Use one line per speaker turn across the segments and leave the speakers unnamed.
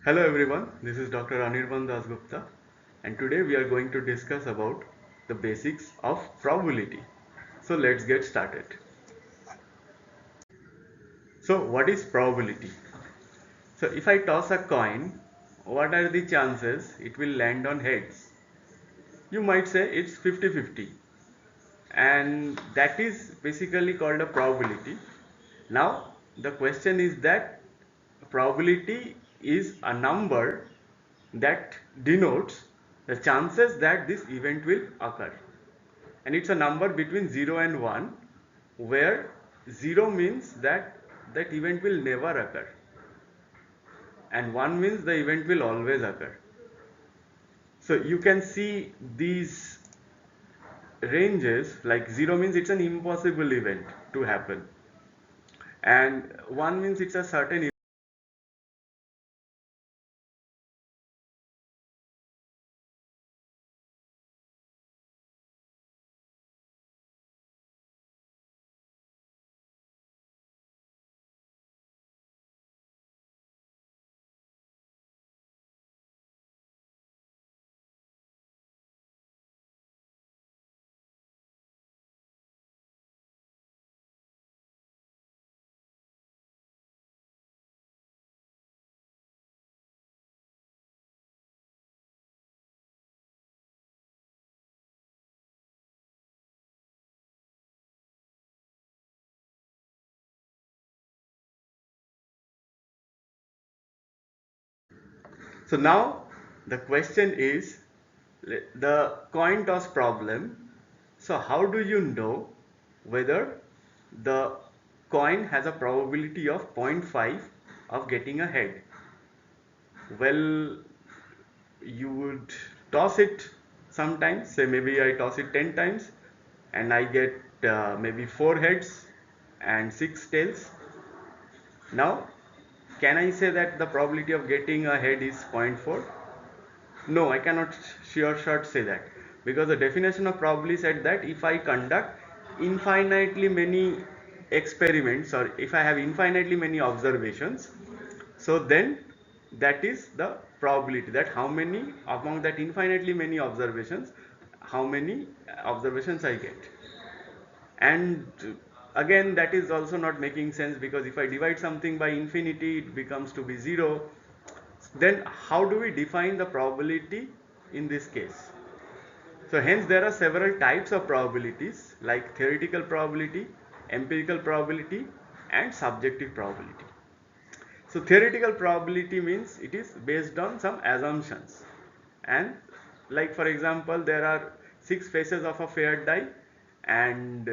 Hello everyone, this is Dr. Anirban Das Gupta and today we are going to discuss about the basics of probability. So let's get started. So what is probability? So if I toss a coin, what are the chances it will land on heads? You might say it's 50-50 and that is basically called a probability. Now the question is that probability is a number that denotes the chances that this event will occur, and it's a number between 0 and 1 where 0 means that that event will never occur and 1 means the event will always occur. So you can see these ranges, like 0 means it's an impossible event to happen and 1 means it's a certain event. So now the question is the coin toss problem. So how do you know whether the coin has a probability of 0.5 of getting a head? Well, you would toss it sometimes, say maybe I toss it 10 times and I get maybe 4 heads and 6 tails. Now, can I say that the probability of getting a head is 0.4? No, I cannot sure shot say that, because the definition of probability said that if I conduct infinitely many experiments or if I have infinitely many observations, so then that is the probability, that how many among that infinitely many observations, how many observations I get. And again, that is also not making sense, because if I divide something by infinity it becomes to be 0. Then how do we define the probability in this case? So hence there are several types of probabilities, like theoretical probability, empirical probability and subjective probability. So theoretical probability means it is based on some assumptions, and like for example there are 6 faces of a fair die and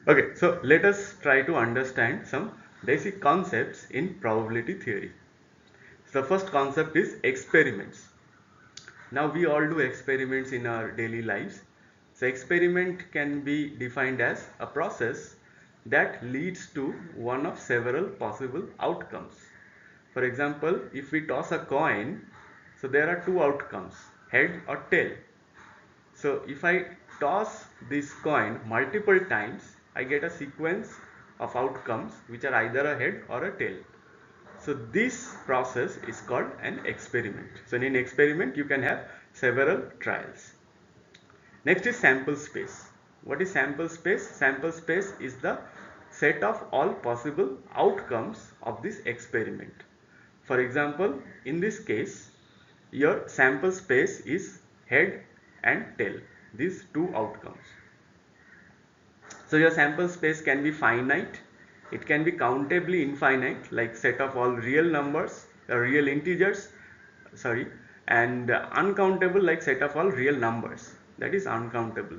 okay, so let us try to understand some basic concepts in probability theory. So the first concept is experiments. Now we all do experiments in our daily lives. So experiment can be defined as a process that leads to one of several possible outcomes. For example, if we toss a coin, so there are two outcomes, head or tail. So if I toss this coin multiple times, I get a sequence of outcomes which are either a head or a tail. So this process is called an experiment. So in an experiment you can have several trials. Next is sample space. What is sample space? Sample space is the set of all possible outcomes of this experiment. For example, in this case, your sample space is head and tail, these two outcomes. So your sample space can be finite, it can be countably infinite, like set of all real numbers, real integers, and uncountable, like set of all real numbers, that is uncountable.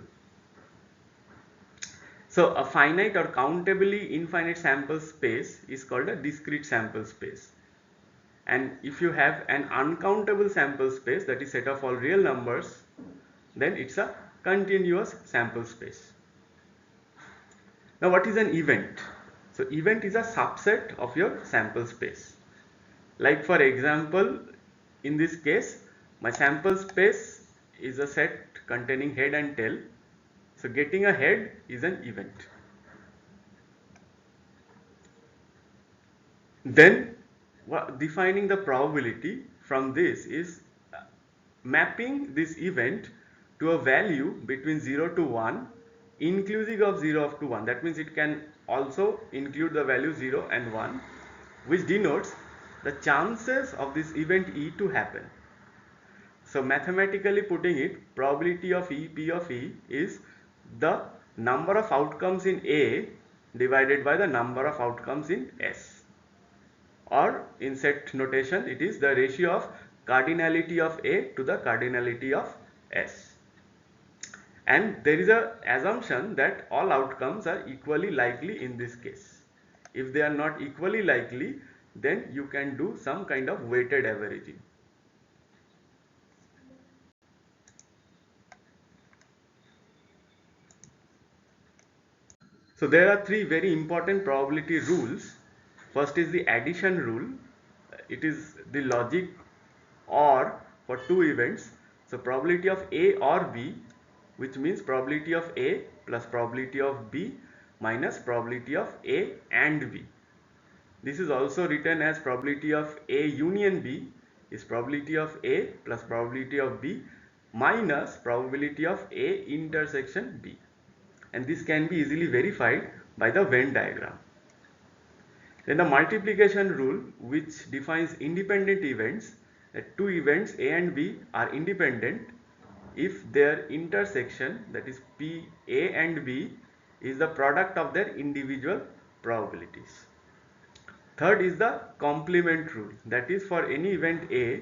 So a finite or countably infinite sample space is called a discrete sample space. And if you have an uncountable sample space, that is set of all real numbers, then it's a continuous sample space. Now what is an event? So event is a subset of your sample space. Like for example, in this case, my sample space is a set containing head and tail. So getting a head is an event. Then defining the probability from this is mapping this event to a value between 0 to 1 inclusive of 0 up to 1. That means it can also include the value 0 and 1, which denotes the chances of this event E to happen. So mathematically putting it, probability of E, P of E, is the number of outcomes in A divided by the number of outcomes in S. Or in set notation, it is the ratio of cardinality of A to the cardinality of S. And there is an assumption that all outcomes are equally likely in this case. If they are not equally likely, then you can do some kind of weighted averaging. So there are three very important probability rules. First is the addition rule. It is the logic OR for two events. So probability of A or B, which means probability of A plus probability of B minus probability of A and B. This is also written as probability of A union B is probability of A plus probability of B minus probability of A intersection B. And this can be easily verified by the Venn diagram. Then the multiplication rule, which defines independent events, that two events A and B are independent if their intersection, that is P A and B, is the product of their individual probabilities. Third is the complement rule, that is for any event A,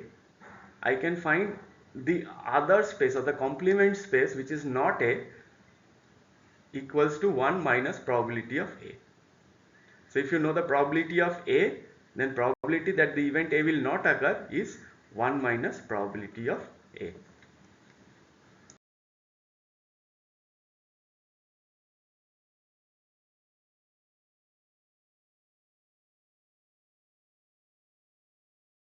I can find the other space or the complement space which is not A equals to 1 minus probability of A. So if you know the probability of A, then probability that the event A will not occur is 1 minus probability of A.